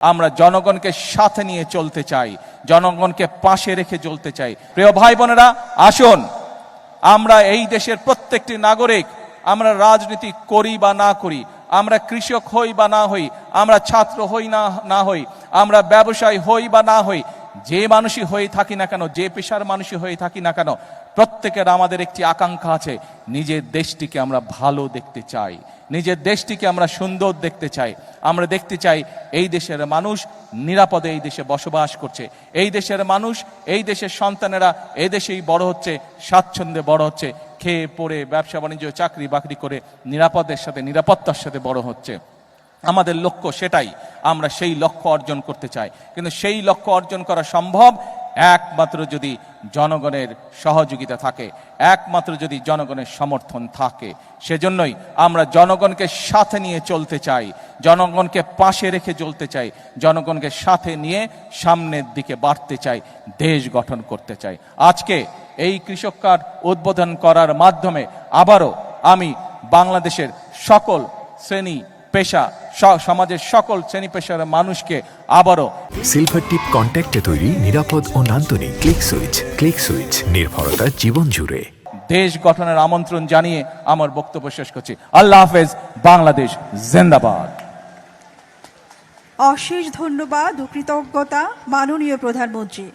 আমরা জনগণকে সাথে নিয়ে চলতে চাই, জনগণকে পাশে রেখে চলতে চাই। প্রিয় ভাই বোনেরা, আসুন আমরা এই দেশের প্রত্যেকটি নাগরিক, আমরা রাজনীতি করি বা না করি, আমরা কৃষক হই বা না হই, আমরা ছাত্র হই না হই, আমরা ব্যবসায়ী হই বা না হই, যে মানুষই হয়ে থাকি না কেন, যে পেশার মানুষই হয়ে থাকি না কেন, প্রত্যেকের আমাদের একটি আকাঙ্ক্ষা আছে, নিজের দেশটিকে আমরা ভালো দেখতে চাই, নিজের দেশটিকে আমরা সুন্দর দেখতে চাই। আমরা দেখতে চাই এই দেশের মানুষ নিরাপদে এই দেশে বসবাস করছে, এই দেশের মানুষ, এই দেশের সন্তানেরা এই দেশেই বড় হচ্ছে, স্বাচ্ছন্দ্যে বড় হচ্ছে, খেয়ে পড়ে ব্যবসা বাণিজ্য চাকরি বাকরি করে নিরাপদের সাথে নিরাপত্তার সাথে বড় হচ্ছে। আমাদের লক্ষ্য সেটাই, আমরা সেই লক্ষ্য অর্জন করতে চাই। কিন্তু সেই লক্ষ্য অর্জন করা সম্ভব একমাত্র যদি জনগণের সহযোগিতা থাকে, একমাত্র যদি জনগণের সমর্থন থাকে। সেজন্যই আমরা জনগণকে সাথে নিয়ে চলতে চাই, জনগণকে পাশে রেখে চলতে চাই, জনগণকে সাথে নিয়ে সামনের দিকে বাড়তে চাই, দেশ গঠন করতে চাই। আজকে এই কৃষক কার্ড উদ্বোধন করার মাধ্যমে আবারও আমি বাংলাদেশের সকল শ্রেণী পেশা, সমাজের সকল শ্রেণী পেশার মানুষকে আবারও সিলভার টিপ কন্ট্যাক্টে তৈরি নিরাপদ ও নান্দনিক ক্লিক সুইচ নির্ভরতা জীবন জুড়ে দেশ গঠনের আমন্ত্রণ জানিয়ে আমার বক্তব্য শেষ করছি। আল্লাহ হাফেজ, বাংলাদেশ জিন্দাবাদ। অশেষ ধন্যবাদ ও কৃতজ্ঞতা মাননীয় প্রধানমন্ত্রী।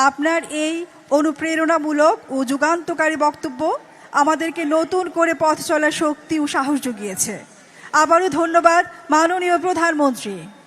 আপনার এই অনুপ্রেরণামূলক ও যুগান্তকারী বক্তব্য আমাদেরকে নতুন করে পথ চলার শক্তি ও সাহস জুগিয়েছে। আবারও ধন্যবাদ মাননীয় প্রধানমন্ত্রী।